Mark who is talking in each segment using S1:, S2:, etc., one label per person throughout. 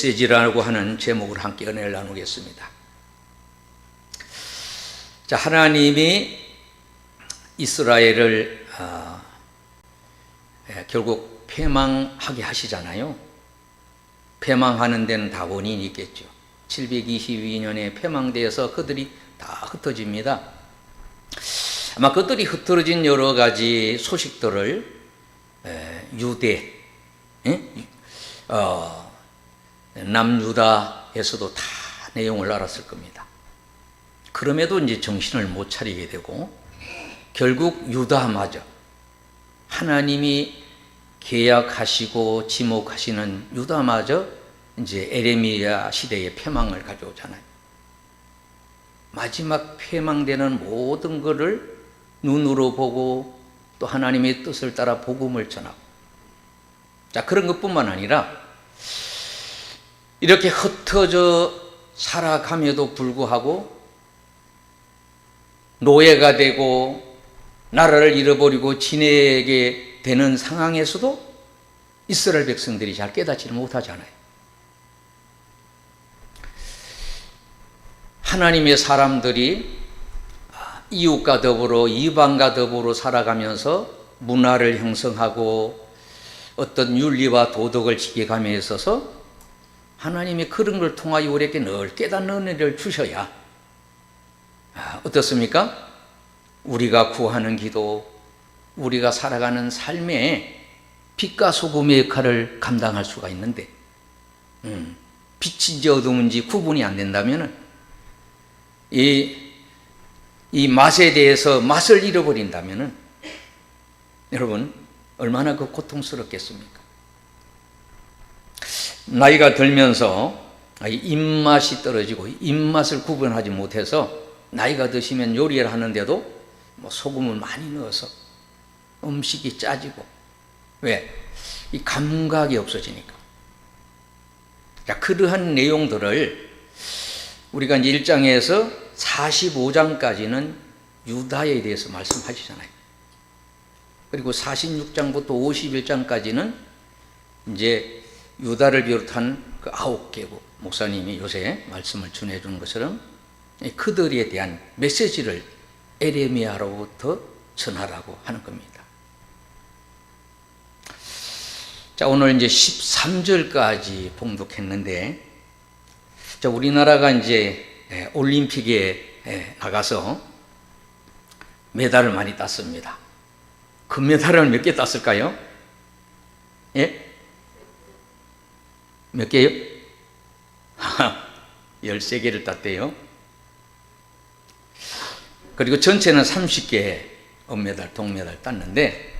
S1: 메시지라고 하는 제목을 함께 은혜를 나누겠습니다. 자, 하나님이 이스라엘을 결국 패망하게 하시잖아요. 패망하는 데는 다 원인이 있겠죠. 722년에 패망되어서 그들이 다 흩어집니다. 아마 그들이 흩어진 여러 가지 소식들을 유대, 남유다에서도 다 내용을 알았을 겁니다. 그럼에도 이제 정신을 못 차리게 되고 결국 유다마저 하나님이 계약하시고 지목하시는 유다마저 이제 에레미야 시대의 패망을 가져오잖아요. 마지막 패망되는 모든 것을 눈으로 보고 또 하나님의 뜻을 따라 복음을 전하고, 자, 그런 것뿐만 아니라 이렇게 흩어져 살아감에도 불구하고 노예가 되고 나라를 잃어버리고 지내게 되는 상황에서도 이스라엘 백성들이 잘 깨닫지를 못하잖아요. 하나님의 사람들이 이웃과 더불어 이방과 더불어 살아가면서 문화를 형성하고 어떤 윤리와 도덕을 지켜감에 있어서 하나님이 그런 걸 통하여 우리에게 늘 깨닫는 은혜를 주셔야 어떻습니까? 우리가 구하는 기도, 우리가 살아가는 삶에 빛과 소금의 역할을 감당할 수가 있는데 빛인지 어둠인지 구분이 안 된다면 이 맛에 대해서 맛을 잃어버린다면 여러분 얼마나 그 고통스럽겠습니까? 나이가 들면서 입맛이 떨어지고 입맛을 구분하지 못해서 나이가 드시면 요리를 하는데도 소금을 많이 넣어서 음식이 짜지고, 왜? 이 감각이 없어지니까. 자, 그러한 내용들을 우리가 이제 1장에서 45장까지는 유다에 대해서 말씀하시잖아요. 그리고 46장부터 51장까지는 이제 유다를 비롯한 그 9개국 목사님이 요새 말씀을 전해주는 것처럼 그들에 대한 메시지를 에레미야로부터 전하라고 하는 겁니다. 자, 오늘 이제 13절까지 봉독했는데, 자, 우리나라가 이제 올림픽에 나가서 메달을 많이 땄습니다. 금메달을 몇 개 땄을까요? 예? 몇 개요? 13개를 땄대요. 그리고 전체는 30개 은메달, 동메달 땄는데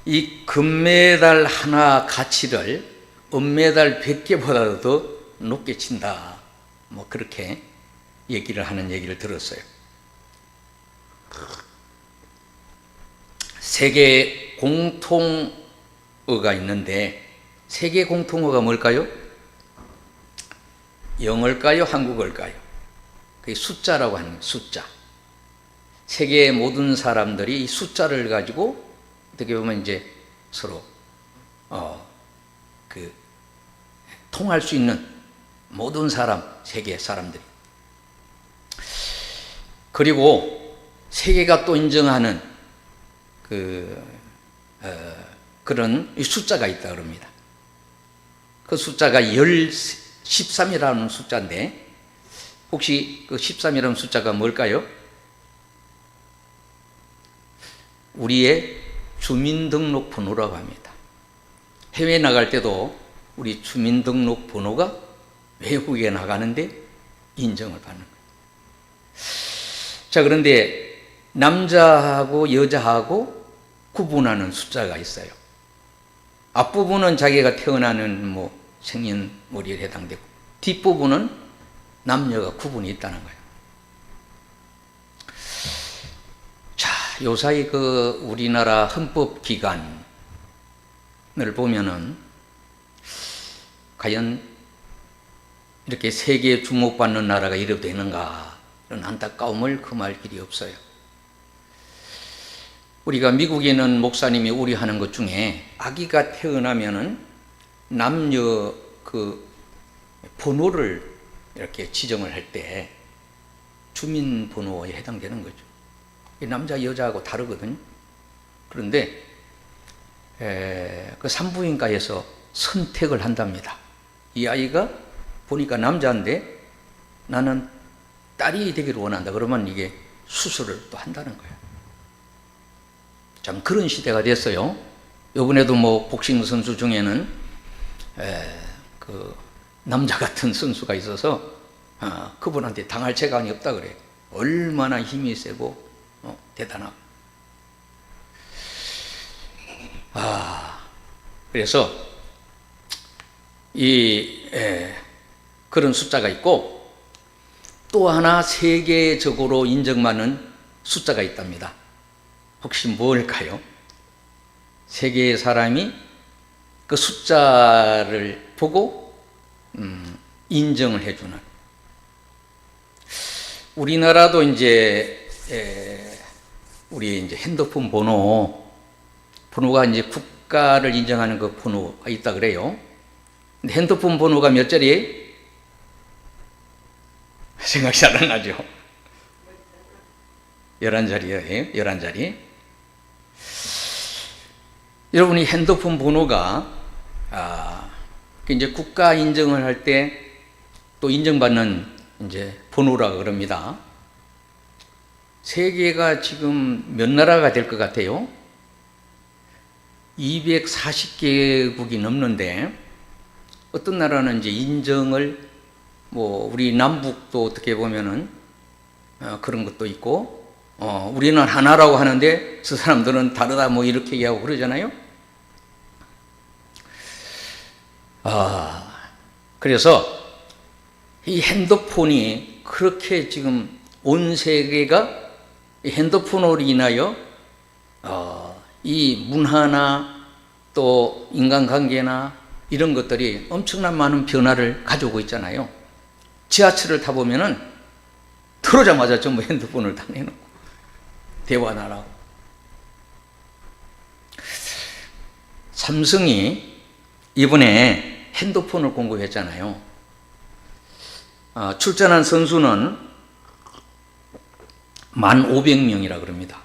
S1: 이 금메달 하나 가치를 은메달 100개보다도 더 높게 친다. 그렇게 얘기를 하는 얘기를 들었어요. 세계 공통어가 있는데 세계 공통어가 뭘까요? 영어일까요? 한국어일까요? 그게 숫자라고 하는 숫자. 세계의 모든 사람들이 이 숫자를 가지고 어떻게 보면 이제 서로 통할 수 있는 모든 사람, 세계 사람들이. 그리고 세계가 또 인정하는 그런 숫자가 있다 그럽니다. 그 숫자가 13이라는 숫자인데 혹시 그 13이라는 숫자가 뭘까요? 우리의 주민등록번호라고 합니다. 해외 나갈 때도 우리 주민등록번호가 외국에 나가는데 인정을 받는 거예요. 자, 그런데 남자하고 여자하고 구분하는 숫자가 있어요. 앞부분은 자기가 태어나는 생년월일에 해당되고 뒷부분은 남녀가 구분이 있다는 거예요. 자, 요사이 우리나라 헌법기관을 보면은 과연 이렇게 세계에 주목받는 나라가 이래도 되는가 이런 안타까움을 금할 길이 없어요. 우리가 미국에 있는 목사님이 우려하는 것 중에 아기가 태어나면은 남녀 번호를 이렇게 지정을 할 때 주민번호에 해당되는 거죠. 남자 여자하고 다르거든요. 그런데 그 산부인과에서 선택을 한답니다. 이 아이가 보니까 남자인데 나는 딸이 되기를 원한다. 그러면 이게 수술을 또 한다는 거예요. 참 그런 시대가 됐어요. 이번에도 뭐 복싱 선수 중에는 그 남자 같은 선수가 있어서 그분한테 당할 재간이 없다 그래. 얼마나 힘이 세고 대단하고. 그래서 그런 숫자가 있고 또 하나 세계적으로 인정받는 숫자가 있답니다. 혹시 뭘까요? 세계의 사람이 그 숫자를 보고 인정을 해주는. 우리나라도 이제 우리 이제 핸드폰 번호가 이제 국가를 인정하는 그 번호가 있다 그래요. 근데 핸드폰 번호가 몇 자리예요? 생각이 잘 안 나죠? 11자리예요. 11자리. 여러분이 핸드폰 번호가 이제 국가 인정을 할 때 또 인정받는 이제 번호라 그럽니다. 세계가 지금 몇 나라가 될 것 같아요? 240개국이 넘는데 어떤 나라는 이제 인정을 뭐 우리 남북도 어떻게 보면은 그런 것도 있고 우리는 하나라고 하는데 저 사람들은 다르다 뭐 이렇게 얘기하고 그러잖아요. 그래서 이 핸드폰이 그렇게 지금 온 세계가 이 핸드폰으로 인하여 이 문화나 또 인간관계나 이런 것들이 엄청난 많은 변화를 가져오고 있잖아요. 지하철을 타보면은 들어오자마자 전부 핸드폰을 다 내놓고 대화는 안 하고. 삼성이 이번에 핸드폰을 공급했잖아요. 출전한 선수는 15,000명이라 그럽니다.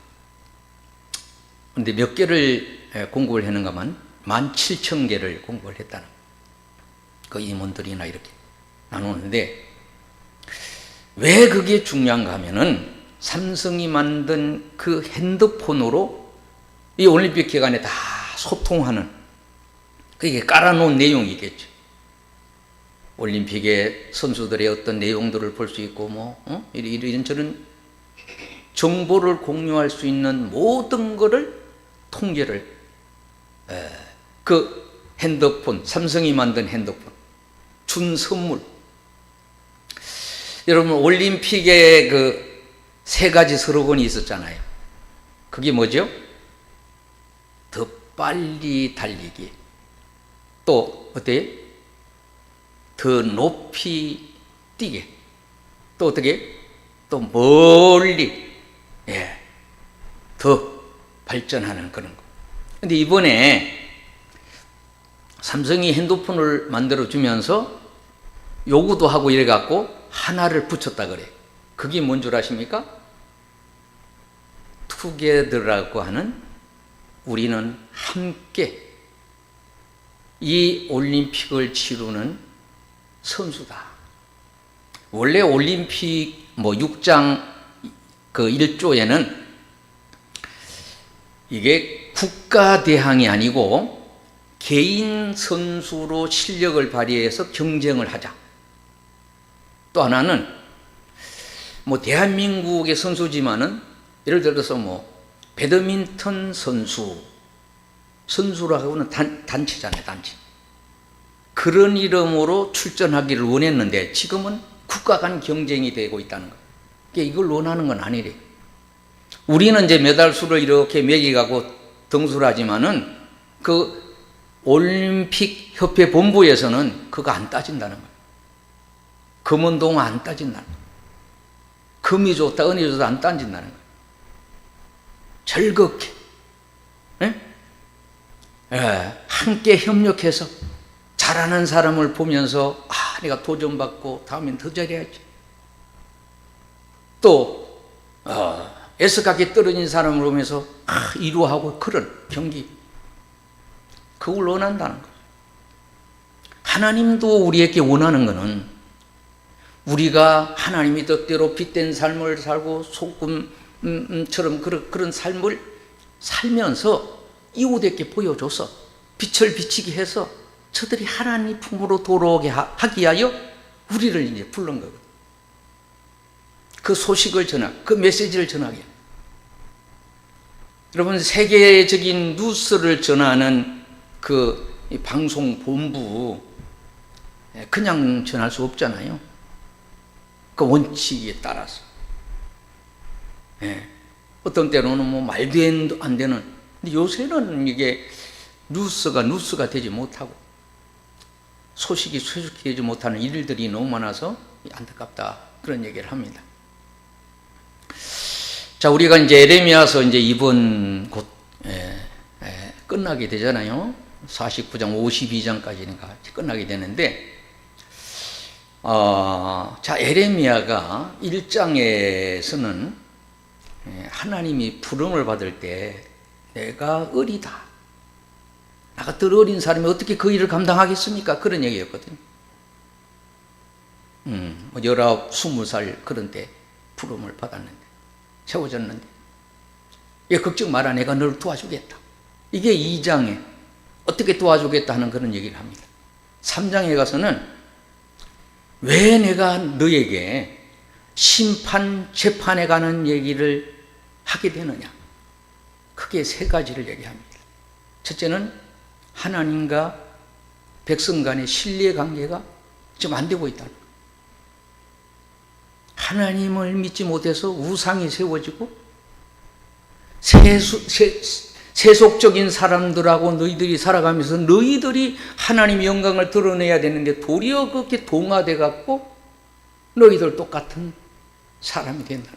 S1: 그런데 몇 개를 공급을 했는가만 17,000개를 공급을 했다는 그 임원들이나 이렇게 나누는데 왜 그게 중요한가 하면은 삼성이 만든 그 핸드폰으로 이 올림픽 기간에 다 소통하는 그게 깔아놓은 내용이겠죠. 올림픽에 선수들의 어떤 내용들을 볼 수 있고 이런저런 정보를 공유할 수 있는 모든 것을 통계를 그 핸드폰, 삼성이 만든 핸드폰 준 선물. 여러분 올림픽에 그 세 가지 슬로건이 있었잖아요. 그게 뭐죠? 더 빨리 달리기. 또 어때요? 더 높이 뛰게. 또 어떻게? 또 멀리 더 발전하는 그런 거. 근데 이번에 삼성이 핸드폰을 만들어 주면서 요구도 하고 이래 갖고 하나를 붙였다 그래. 그게 뭔 줄 아십니까? 투게더라고 하는 우리는 함께 이 올림픽을 치르는 선수다. 원래 올림픽 6장 그 1조에는 이게 국가대항이 아니고 개인 선수로 실력을 발휘해서 경쟁을 하자. 또 하나는 대한민국의 선수지만은 예를 들어서 배드민턴 선수라고 하는 단체잖아요, 단체. 그런 이름으로 출전하기를 원했는데 지금은 국가 간 경쟁이 되고 있다는 거예요. 그러니까 이걸 원하는 건 아니래. 우리는 이제 메달 수를 이렇게 매기가고 등수를 하지만은 그 올림픽 협회 본부에서는 그거 안 따진다는 거예요. 금운동 안 따진다는 거예요. 금이 좋다, 은이 좋다 안 따진다는 거예요. 즐겁게, 함께 협력해서 잘하는 사람을 보면서 내가 도전받고 다음엔 더 잘해야지. 또 애석하게 떨어진 사람을 보면서 이루하고 그런 경기, 그걸 원한다는 거예요. 하나님도 우리에게 원하는 것은 우리가 하나님이 뜻대로 빛된 삶을 살고 소금처럼 그런 삶을 살면서 이웃에게 보여줘서 빛을 비치게 해서 저들이 하나님 품으로 돌아오게 하기 위하여 우리를 이제 부른 거거든요. 그 소식을 그 메시지를 전하게. 여러분, 세계적인 뉴스를 전하는 그 방송 본부 그냥 전할 수 없잖아요. 그 원칙에 따라서. 어떤 때로는 뭐 말도 안 되는. 근데 요새는 이게 뉴스가 되지 못하고 소식이 되지 못하는 일들이 너무 많아서 안타깝다, 그런 얘기를 합니다. 자, 우리가 이제 에레미야서 이제 이번 곧 끝나게 되잖아요. 49장 52장까지니까 끝나게 되는데, 자, 에레미야가 1장에서는 하나님이 부름을 받을 때 내가 어리다, 나가 덜 어린 사람이 어떻게 그 일을 감당하겠습니까? 그런 얘기였거든요. 19, 20살 그런 때 부름을 받았는데, 세워졌는데, 걱정 마라, 내가 너를 도와주겠다. 이게 2장에 어떻게 도와주겠다 하는 그런 얘기를 합니다. 3장에 가서는 왜 내가 너에게 심판, 재판에 가는 얘기를 하게 되느냐. 크게 3가지를 얘기합니다. 첫째는 하나님과 백성 간의 신뢰 관계가 지금 안 되고 있다. 하나님을 믿지 못해서 우상이 세워지고 세속적인 사람들하고 너희들이 살아가면서 너희들이 하나님의 영광을 드러내야 되는데 도리어 그렇게 동화돼 갖고 너희들 똑같은 사람이 된다.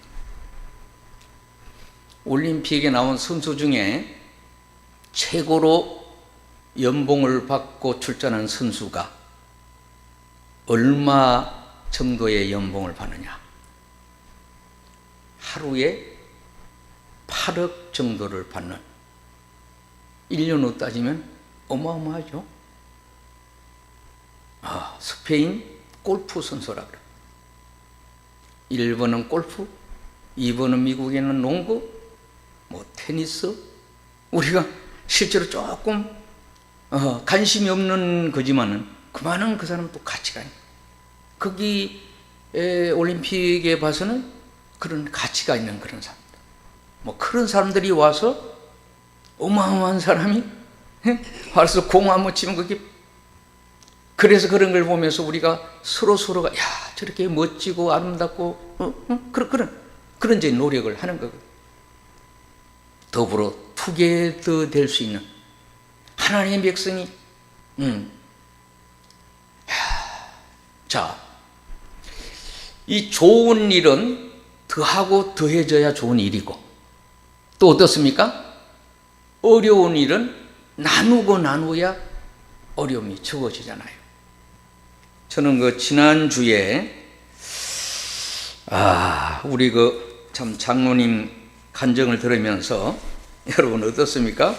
S1: 올림픽에 나온 선수 중에 최고로 연봉을 받고 출전한 선수가 얼마 정도의 연봉을 받느냐? 하루에 8억 정도를 받는, 1년으로 따지면 어마어마하죠. 스페인 골프 선수라 그래. 1번은 골프, 2번은 미국에는 농구, 테니스. 우리가 실제로 조금 관심이 없는 거지만은 그만한 그 사람은 또 가치가 있는. 거기 올림픽에 봐서는 그런 가치가 있는 그런 사람들. 그런 사람들이 와서 어마어마한 사람이 와서 공 한번 치면 그게, 그래서 그런 걸 보면서 우리가 서로가 저렇게 멋지고 아름답고 그런 이제 노력을 하는 거거든요. 더불어 투게더 될 수 있는 하나님의 백성이. 자, 이 좋은 일은 더하고 더해져야 좋은 일이고, 또 어떻습니까? 어려운 일은 나누고 나누어야 어려움이 적어지잖아요. 저는 지난주에 우리 참 장로님 간증을 들으면서 여러분 어떻습니까?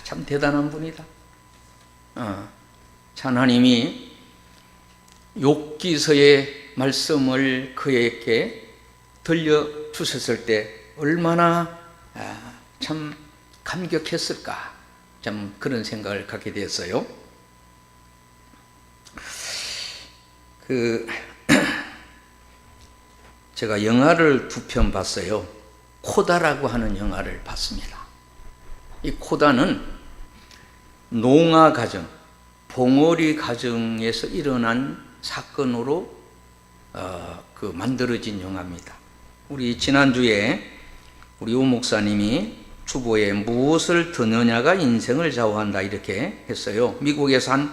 S1: 참 대단한 분이다. 하나님이 욥기서의 말씀을 그에게 들려주셨을 때 얼마나 참 감격했을까, 참 그런 생각을 갖게 되었어요. 제가 영화를 2편 봤어요. 코다라고 하는 영화를 봤습니다. 이 코다는 농아 가정, 봉오리 가정에서 일어난 사건으로 만들어진 영화입니다. 우리 지난주에 우리 오 목사님이 주보에 무엇을 드느냐가 인생을 좌우한다 이렇게 했어요. 미국에서 한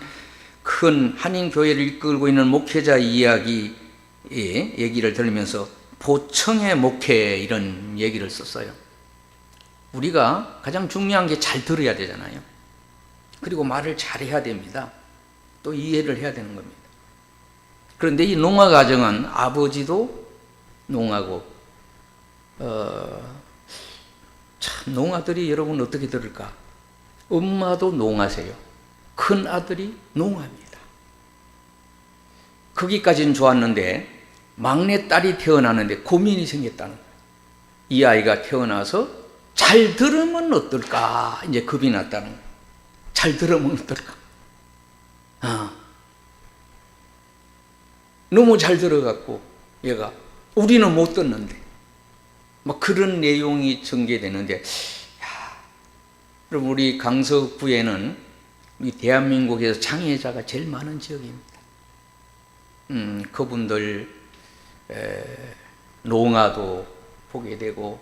S1: 큰 한인교회를 이끌고 있는 목회자 이야기 얘기를 들으면서 보청의 목회 이런 얘기를 썼어요. 우리가 가장 중요한 게 잘 들어야 되잖아요. 그리고 말을 잘해야 됩니다. 또 이해를 해야 되는 겁니다. 그런데 이 농화 과정은 아버지도 농하고 참 농아들이 여러분 어떻게 들을까? 엄마도 농하세요. 큰 아들이 농합니다. 거기까지는 좋았는데 막내 딸이 태어나는데 고민이 생겼다는 거예요. 이 아이가 태어나서 잘 들으면 어떨까? 이제 겁이 났다는 거예요. 잘 들으면 어떨까? 너무 잘 들어갖고 얘가 우리는 못 듣는데 막 그런 내용이 전개되는데, 그럼 우리 강서구에는 이 대한민국에서 장애자가 제일 많은 지역입니다. 그분들 농아도 보게 되고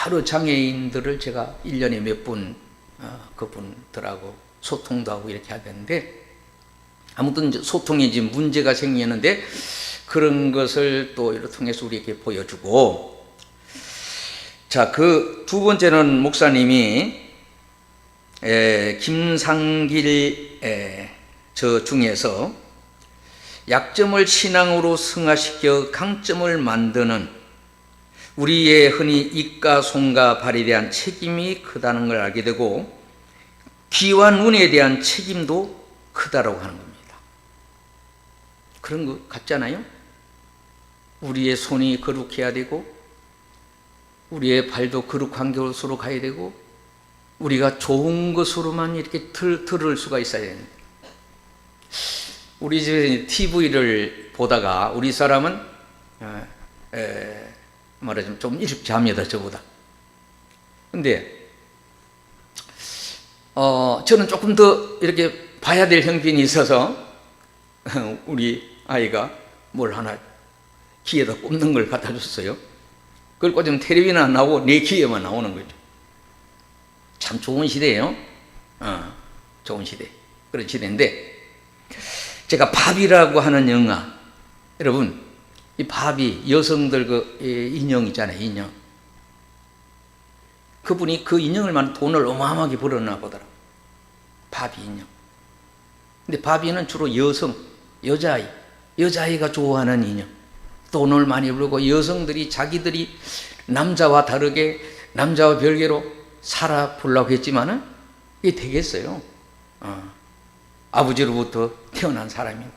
S1: 여러 장애인들을 제가 1년에 몇 분 그분들하고 소통도 하고 이렇게 하는데, 아무튼 소통에 지금 문제가 생기는데 그런 것을 또 이를 통해서 우리에게 보여주고, 자, 그 두 번째는 목사님이 김상길 저 중에서 약점을 신앙으로 승화시켜 강점을 만드는 우리의 흔히 입과 손과 발에 대한 책임이 크다는 걸 알게 되고, 귀와 눈에 대한 책임도 크다라고 하는 겁니다. 그런 것 같잖아요. 우리의 손이 거룩해야 되고, 우리의 발도 거룩한 곳으로 가야 되고, 우리가 좋은 것으로만 이렇게 들을 수가 있어야 됩니다. 우리 집에 TV를 보다가 우리 사람은 말하자면 좀 일찍 잡니다, 저보다. 근데 저는 조금 더 이렇게 봐야 될 형편이 있어서 우리 아이가 뭘 하나 귀에다 꼽는 걸 갖다 줬어요. 그걸 꽂으면 텔레비는 안 나오고 내 귀에만 나오는 거죠. 참 좋은 시대예요. 좋은 시대. 그런 시대인데, 제가 밥이라고 하는 영화, 여러분 이 밥이 여성들 그 인형 있잖아요, 인형. 그분이 그 인형을 만 돈을 어마어마하게 벌었나 보더라. 바비 인형. 근데 바비는 주로 여자아이가 좋아하는 인형. 돈을 많이 벌고 여성들이 자기들이 남자와 다르게, 남자와 별개로 살아보려고 했지만은 이게 되겠어요. 아버지로부터 태어난 사람입니다.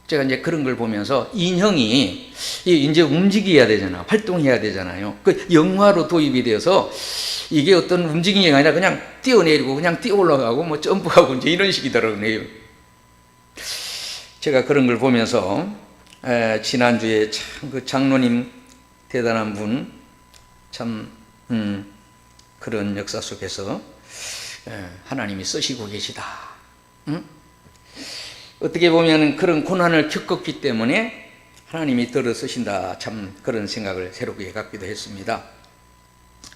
S1: 제가 이제 그런 걸 보면서 인형이 이제 움직여야 되잖아, 활동해야 되잖아요. 그 영화로 도입이 되어서 이게 어떤 움직임이 아니라 그냥 뛰어내리고 그냥 뛰어 올라가고 뭐 점프하고 이제 이런 식이더라고요. 제가 그런 걸 보면서 지난주에 참 그 장로님 대단한 분, 참 그런 역사 속에서 하나님이 쓰시고 계시다. 어떻게 보면 그런 고난을 겪었기 때문에 하나님이 들어 쓰신다, 참 그런 생각을 새롭게 갖기도 했습니다.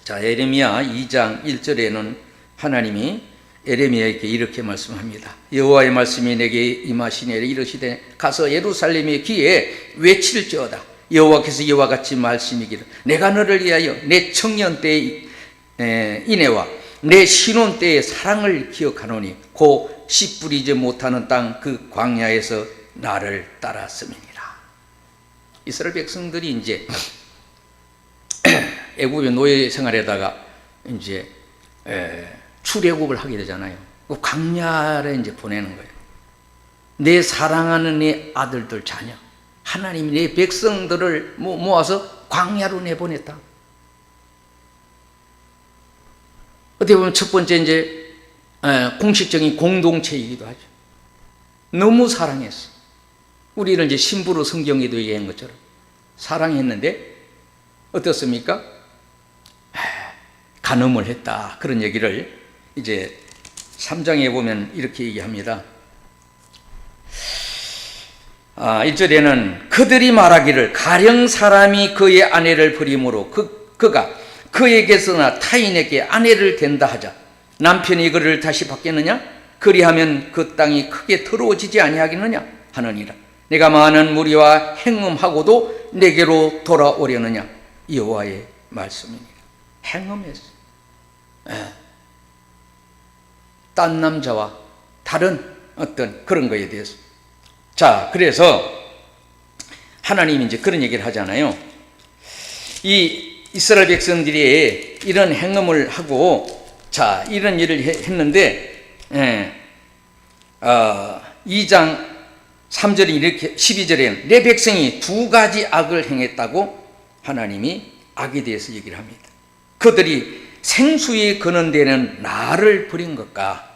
S1: 자, 에레미야 2장 1절에는 하나님이 에레미야에게 이렇게 말씀합니다. 여호와의 말씀이 내게 임하시니 이르시되 가서 예루살렘의 귀에 외칠지어다. 여호와께서 이와 같이 말씀이기를 내가 너를 위하여 내 청년 때의 인애와 내 신혼 때의 사랑을 기억하노니 곧 씨 뿌리지 못하는 땅 그 광야에서 나를 따랐음이니라. 이스라엘 백성들이 이제 애굽의 노예 생활에다가 이제 출애굽을 하게 되잖아요. 그 광야에 이제 보내는 거예요. 내 사랑하는 내 아들들 자녀, 하나님이 내 백성들을 모아서 광야로 내보냈다. 어떻게 보면 첫 번째 이제 공식적인 공동체이기도 하죠. 너무 사랑했어. 우리를 이제 신부로 성경에도 얘기한 것처럼 사랑했는데 어떻습니까? 간음을 했다. 그런 얘기를 이제 3장에 보면 이렇게 얘기합니다. 1절에는 그들이 말하기를 가령 사람이 그의 아내를 버림으로 그가 그에게서나 타인에게 아내를 댄다 하자. 남편이 그를 다시 받겠느냐? 그리하면 그 땅이 크게 더러워지지 아니하겠느냐 하느니라. 내가 많은 무리와 행음하고도 내게로 돌아오려느냐? 여호와의 말씀이니라. 행음했어. 딴 남자와 다른 어떤 그런 거에 대해서. 자, 그래서 하나님이 이제 그런 얘기를 하잖아요. 이 이스라엘 백성들이 이런 행음을 하고, 자, 이런 일을 했는데, 2장 3절에 이렇게, 12절에는 내 백성이 두 가지 악을 행했다고 하나님이 악에 대해서 얘기를 합니다. 그들이 생수에 거는 데는 나를 버린 것과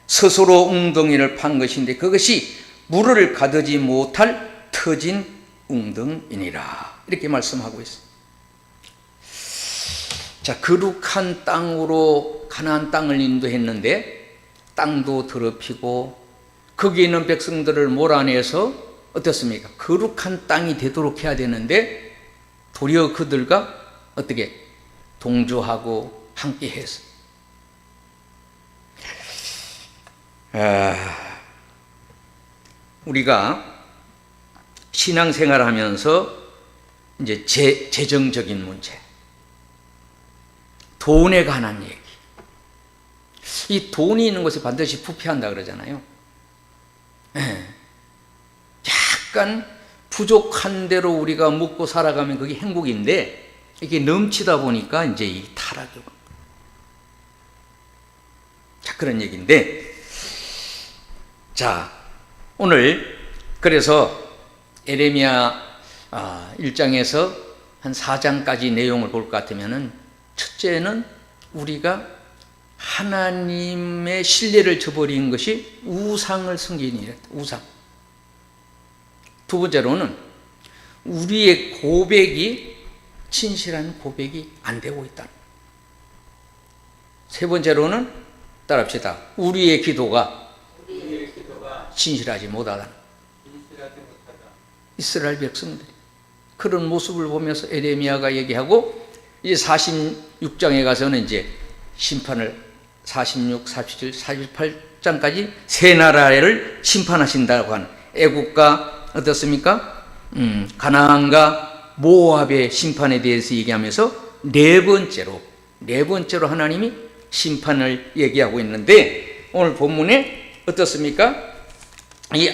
S1: 스스로 웅덩이를 판 것인데 그것이 물을 가두지 못할 터진 웅덩이니라. 이렇게 말씀하고 있어요. 자, 거룩한 땅으로 가나안 땅을 인도했는데 땅도 더럽히고 거기 있는 백성들을 몰아내서 어떻습니까? 거룩한 땅이 되도록 해야 되는데 도리어 그들과 어떻게 동조하고 함께해서 우리가 신앙생활하면서 이제 재정적인 문제, 돈에 관한 얘기, 이 돈이 있는 곳에 반드시 부패한다 그러잖아요. 약간 부족한 대로 우리가 먹고 살아가면 그게 행복인데 이게 넘치다 보니까 이제 이 타락이 옵니다. 자, 그런 얘기인데, 자, 오늘 그래서 에레미야 1장에서 한 4장까지 내용을 볼 것 같으면은 첫째는 우리가 하나님의 신뢰를 저버린 것이 우상을 섬기는 일이다. 우상. 두 번째로는 우리의 고백이 진실한 고백이 안 되고 있다. 세 번째로는 따라합시다. 우리의 기도가 진실하지 못하다. 이스라엘 백성들이 그런 모습을 보면서 에레미야가 얘기하고, 이제 46장에 가서는 이제 심판을 46, 47, 48장까지 세 나라를 심판하신다고 하는, 애국과 어떻습니까? 가나안과 모압의 심판에 대해서 얘기하면서 네 번째로 하나님이 심판을 얘기하고 있는데, 오늘 본문에 어떻습니까? 이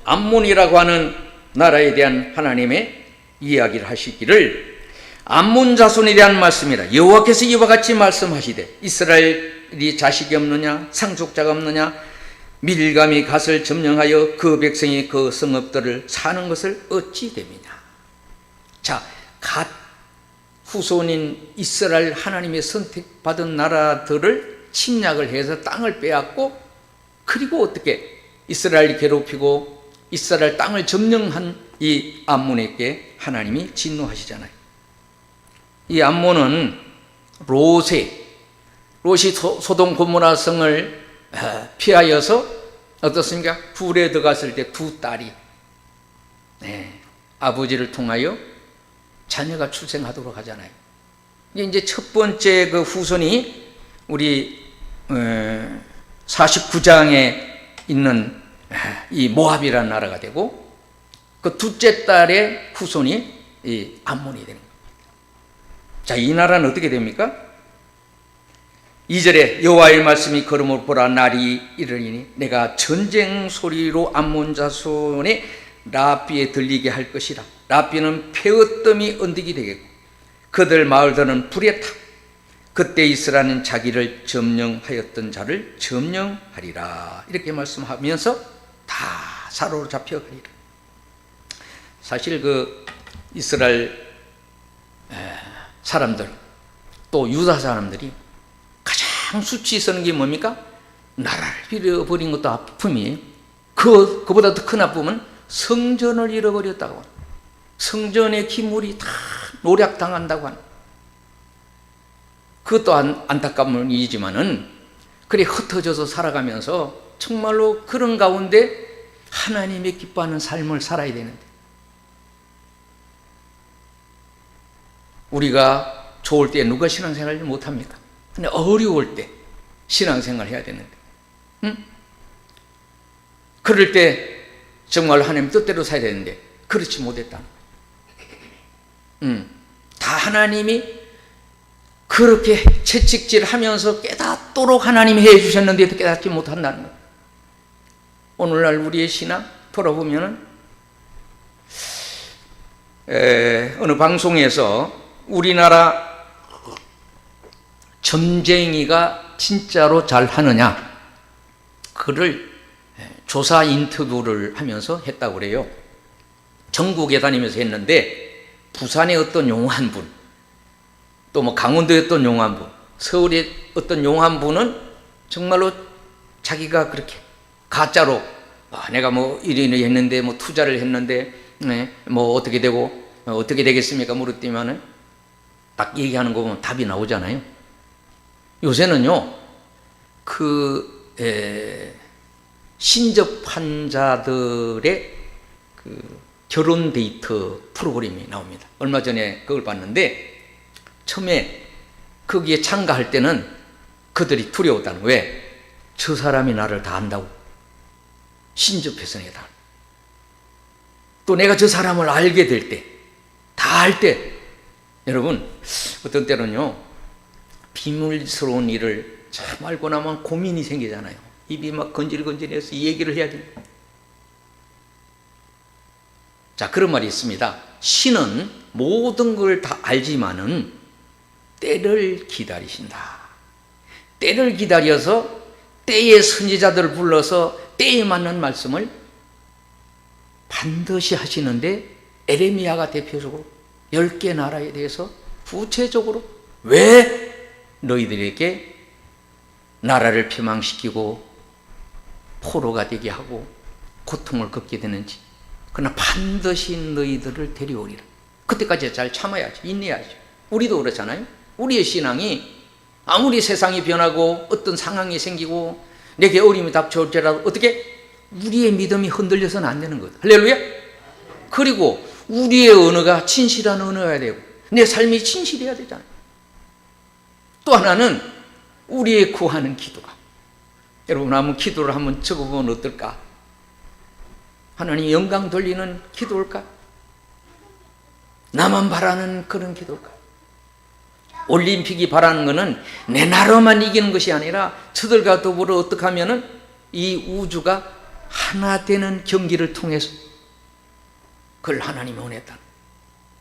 S1: 암몬이라고 하는 나라에 대한 하나님의 이야기를 하시기를, 암몬 자손에 대한 말씀이라. 여호와께서 이와 같이 말씀하시되 이스라엘이 자식이 없느냐, 상속자가 없느냐, 밀감이 갓을 점령하여 그 백성이 그 성읍들을 사는 것을 어찌 됨이냐. 자, 갓 후손인 이스라엘, 하나님의 선택받은 나라들을 침략을 해서 땅을 빼앗고, 그리고 어떻게 이스라엘이 괴롭히고 이스라엘 땅을 점령한 이 암몬에게 하나님이 진노하시잖아요. 이 암몬은 롯이 소돔 고모라 성을 피하여서 어떻습니까? 불에 들어갔을 때 두 딸이 아버지를 통하여 자녀가 출생하도록 하잖아요. 이제 첫 번째 그 후손이 우리 49장에 있는 이 모압이라는 나라가 되고, 그 둘째 딸의 후손이 이 암몬이 되는 겁니다. 자, 이 나라는 어떻게 됩니까? 2절에 여호와의 말씀이 걸음을 보라, 날이 이르리니 내가 전쟁 소리로 암몬 자손의 라삐에 들리게 할 것이라. 라삐는 폐어뜸이 언덕이 되겠고 그들 마을들은 불에 타. 그때 이스라엘은 자기를 점령하였던 자를 점령하리라. 이렇게 말씀하면서 다 사로잡혀 가리라. 사실 그 이스라엘 사람들, 또 유다 사람들이 가장 수치 있는 게 뭡니까? 나라를 잃어버린 것도 아픔이에요. 그보다 더 큰 아픔은 성전을 잃어버렸다고. 성전의 기물이 다 노략당한다고 하는. 그것도 안타까운 일이지만은, 그래 흩어져서 살아가면서 정말로 그런 가운데 하나님의 기뻐하는 삶을 살아야 되는데, 우리가 좋을 때 누가 신앙생활을 못합니까? 근데 어려울 때 신앙생활 해야 되는데, 그럴 때 정말 하나님 뜻대로 살아야 되는데 그렇지 못했다. 다 하나님이 그렇게 채찍질하면서 깨닫도록 하나님이 해주셨는데도 깨닫지 못한다는 거예요. 오늘날 우리의 신앙 돌아보면은 어느 방송에서 우리나라 점쟁이가 진짜로 잘하느냐 그를 조사 인터뷰를 하면서 했다고 그래요. 전국에 다니면서 했는데 부산의 어떤 용 한 분, 또 뭐 강원도의 어떤 용 한 분, 서울의 어떤 용 한 분은 정말로 자기가 그렇게 가짜로 내가 뭐 이리 했는데 뭐 투자를 했는데 뭐 어떻게 되고 어떻게 되겠습니까 물었더니만은 딱 얘기하는 거 보면 답이 나오잖아요. 요새는요 신접환자들의 결혼 데이트 프로그램이 나옵니다. 얼마 전에 그걸 봤는데 처음에 거기에 참가할 때는 그들이 두려웠다는, 왜? 저 사람이 나를 다 안다고. 신접해서 내가 또 내가 저 사람을 알게 될 때, 다 알 때, 여러분 어떤 때는요 비밀스러운 일을 참 알고 나면 고민이 생기잖아요. 입이 막 건질건질해서 이 얘기를 해야 됩니다. 자, 그런 말이 있습니다. 신은 모든 걸 다 알지만은 때를 기다리신다. 때를 기다려서 때의 선지자들을 불러서 때에 맞는 말씀을 반드시 하시는데, 에레미야가 대표적으로 10개 나라에 대해서 구체적으로 왜 너희들에게 나라를 폐망시키고 포로가 되게 하고 고통을 겪게 되는지, 그러나 반드시 너희들을 데려오리라. 그때까지 잘 참아야지, 인내해야지. 우리도 그렇잖아요. 우리의 신앙이 아무리 세상이 변하고 어떤 상황이 생기고 내게 어려움이 닥쳐올지라도 어떻게 우리의 믿음이 흔들려서는 안 되는 것. 할렐루야. 그리고 우리의 언어가 진실한 언어여야 되고 내 삶이 진실해야 되잖아요. 또 하나는 우리의 구하는 기도가, 여러분 한번 기도를 한번 적어보면 어떨까? 하나님 영광 돌리는 기도일까? 나만 바라는 그런 기도일까? 올림픽이 바라는 것은 내 나라만 이기는 것이 아니라 저들과 더불어 어떻게 하면은 이 우주가 하나 되는 경기를 통해서 그걸 하나님이 원했다.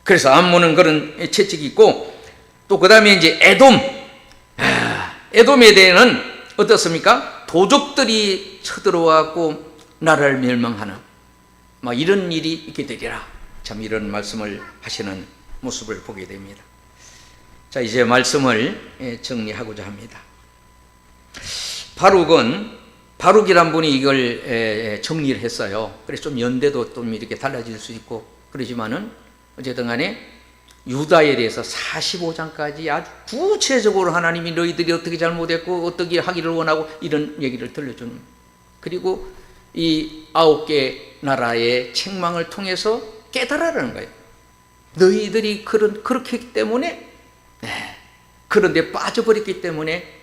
S1: 그래서 암몬은 그런 채찍이 있고, 또 그 다음에 이제 에돔에 대해는 어떻습니까? 도적들이 쳐들어와갖고 나라를 멸망하는 막 이런 일이 있게 되리라. 참 이런 말씀을 하시는 모습을 보게 됩니다. 자, 이제 말씀을 정리하고자 합니다. 바룩이란 분이 이걸 정리를 했어요. 그래서 좀 연대도 좀 이렇게 달라질 수 있고 그러지만은 어쨌든 간에 유다에 대해서 45장까지 아주 구체적으로 하나님이 너희들이 어떻게 잘못했고 어떻게 하기를 원하고 이런 얘기를 들려주는, 그리고 이 9개 나라의 책망을 통해서 깨달으라는 거예요. 너희들이 그렇게 했기 때문에, 그런데 빠져버렸기 때문에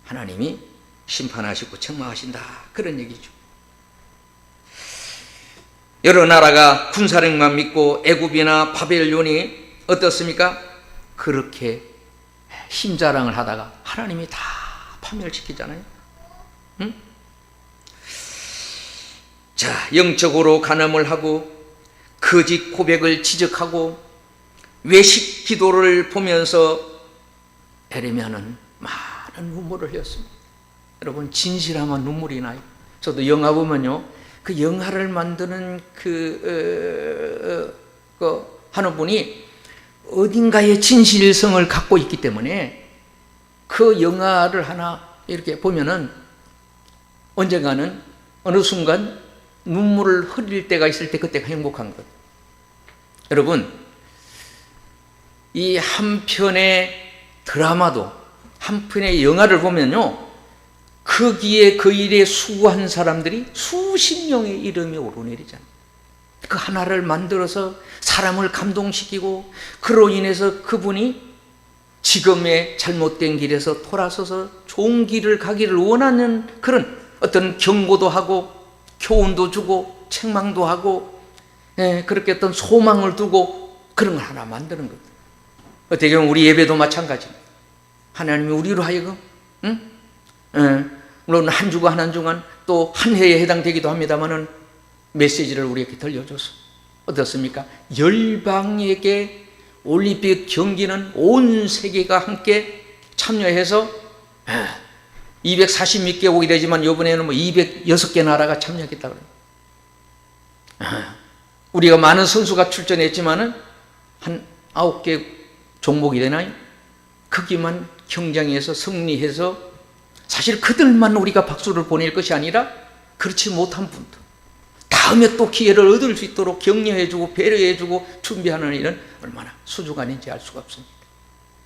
S1: 하나님이 심판하시고 책망하신다, 그런 얘기죠. 여러 나라가 군사력만 믿고 애굽이나 바벨론이 어떻습니까? 그렇게 힘자랑을 하다가 하나님이 다 파멸시키잖아요. 응? 자, 영적으로 간음을 하고 거짓 고백을 지적하고 외식 기도를 보면서 에레미야는 많은 눈물을 흘렸습니다. 여러분, 진실하면 눈물이 나요. 저도 영화 보면요, 그 영화를 만드는 하는 분이 어딘가에 진실성을 갖고 있기 때문에 그 영화를 하나 이렇게 보면은 언젠가는 어느 순간 눈물을 흘릴 때가 있을 때 그때가 행복한 것. 여러분, 이 한 편의 드라마도 한 편의 영화를 보면요, 거기에 그 일에 수고한 사람들이 수십 명의 이름이 오르내리잖아요. 그 하나를 만들어서 사람을 감동시키고 그로 인해서 그분이 지금의 잘못된 길에서 돌아서서 좋은 길을 가기를 원하는 그런 어떤 경고도 하고 교훈도 주고 책망도 하고, 그렇게 어떤 소망을 두고 그런 걸 하나 만드는 거예요. 어떻게 보면 우리 예배도 마찬가지입니다. 하나님이 우리로 하여금 물론 한 주간 한 주간 또 한 해에 해당되기도 합니다만은 메시지를 우리에게 들려줘서 어떻습니까? 열방에게 올림픽 경기는 온 세계가 함께 참여해서 240몇 개 오게 되지만 이번에는 뭐 206개 나라가 참여했다고 그래요. 우리가 많은 선수가 출전했지만은 한 9개 종목이 되나요? 거기만 경쟁해서 승리해서 사실 그들만 우리가 박수를 보낼 것이 아니라 그렇지 못한 분도 다음에 또 기회를 얻을 수 있도록 격려해주고 배려해주고 준비하는 일은 얼마나 수주간인지 알 수가 없습니다.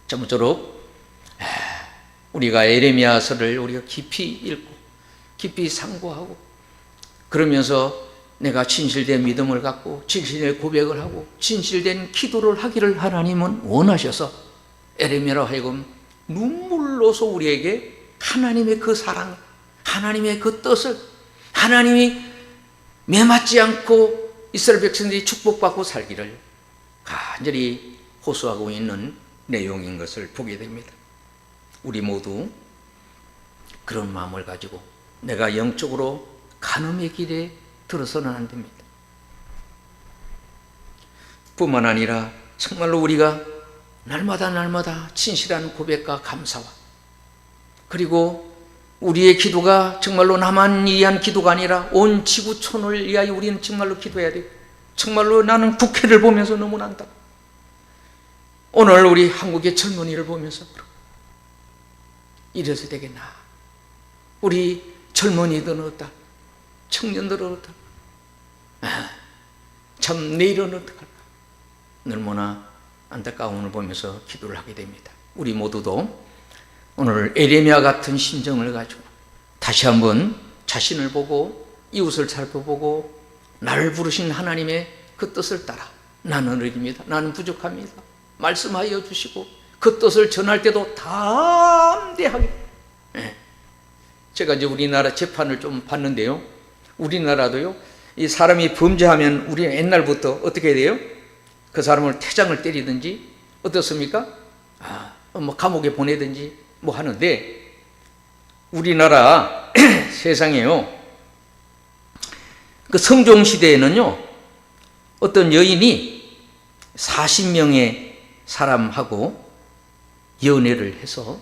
S1: 저무쪼록 우리가 에레미야서를 우리가 깊이 읽고 깊이 상고하고 그러면서 내가 진실된 믿음을 갖고 진실된 고백을 하고 진실된 기도를 하기를 하나님은 원하셔서 에레미야로 하여금 눈물로서 우리에게 하나님의 그 사랑, 하나님의 그 뜻을 하나님이 매맞지 않고 이스라엘 백성들이 축복받고 살기를 간절히 호소하고 있는 내용인 것을 보게 됩니다. 우리 모두 그런 마음을 가지고 내가 영적으로 간음의 길에 들어서는 안 됩니다. 뿐만 아니라 정말로 우리가 날마다 진실한 고백과 감사와 그리고 우리의 기도가 정말로 나만 위한 기도가 아니라 온 지구촌을 위하여 우리는 정말로 기도해야 돼요. 정말로 나는 국회를 보면서 너무나 안다. 오늘 우리 한국의 젊은이를 보면서 이래서 되겠나. 우리 젊은이들은 어떠 청년들은 어떠 참 내일은 어떡할까. 너무나 안타까움을 보면서 기도를 하게 됩니다. 우리 모두도 오늘 에레미야 같은 심정을 가지고 다시 한번 자신을 보고 이웃을 살펴보고 나를 부르신 하나님의 그 뜻을 따라 나는 어립니다. 나는 부족합니다. 말씀하여 주시고 그 뜻을 전할 때도 담대하게. 제가 이제 우리나라 재판을 좀 봤는데요. 우리나라도요. 이 사람이 범죄하면 우리 옛날부터 어떻게 해야 돼요? 그 사람을 퇴장을 때리든지 어떻습니까? 뭐 감옥에 보내든지 뭐 하는데 우리나라 세상에요. 그 성종 시대에는요. 어떤 여인이 40명의 사람하고 연애를 해서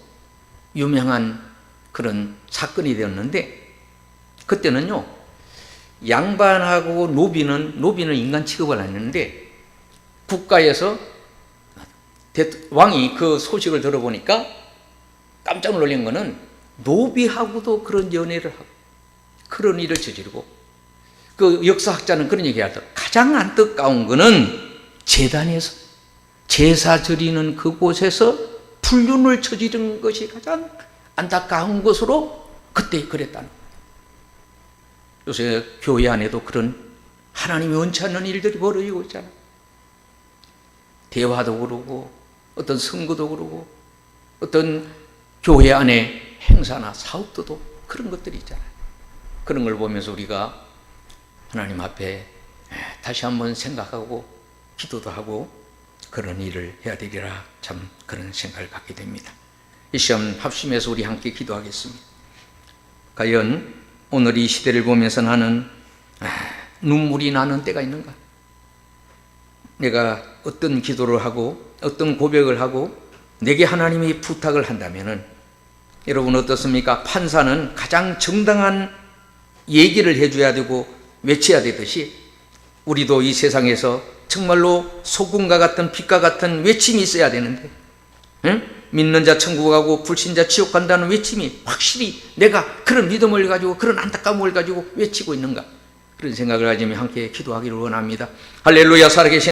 S1: 유명한 그런 사건이 되었는데 그때는요. 양반하고 노비는 인간 취급을 안 했는데 국가에서 왕이 그 소식을 들어보니까 깜짝 놀란 거는 노비하고도 그런 연애를 하고 그런 일을 저지르고 그 역사학자는 그런 얘기하더라고요. 가장 안타까운 거는 제단에서 제사 드리는 그곳에서 불륜을 저지른 것이 가장 안타까운 것으로 그때 그랬다는 거예요. 요새 교회 안에도 그런 하나님이 원치 않는 일들이 벌어지고 있잖아요. 대화도 그러고 어떤 선거도 그러고 어떤 교회 안에 행사나 사업도 그런 것들이 있잖아요. 그런 걸 보면서 우리가 하나님 앞에 다시 한번 생각하고 기도도 하고 그런 일을 해야 되리라 참 그런 생각을 갖게 됩니다. 이 시험 합심해서 우리 함께 기도하겠습니다. 과연 오늘 이 시대를 보면서 나는 눈물이 나는 때가 있는가? 내가 어떤 기도를 하고 어떤 고백을 하고 내게 하나님이 부탁을 한다면은 여러분 어떻습니까? 판사는 가장 정당한 얘기를 해줘야 되고 외쳐야 되듯이 우리도 이 세상에서 정말로 소금과 같은 빛과 같은 외침이 있어야 되는데 믿는 자 천국 가고 불신자 지옥 간다는 외침이 확실히 내가 그런 믿음을 가지고 그런 안타까움을 가지고 외치고 있는가 그런 생각을 가지며 함께 기도하기를 원합니다. 할렐루야. 살아계신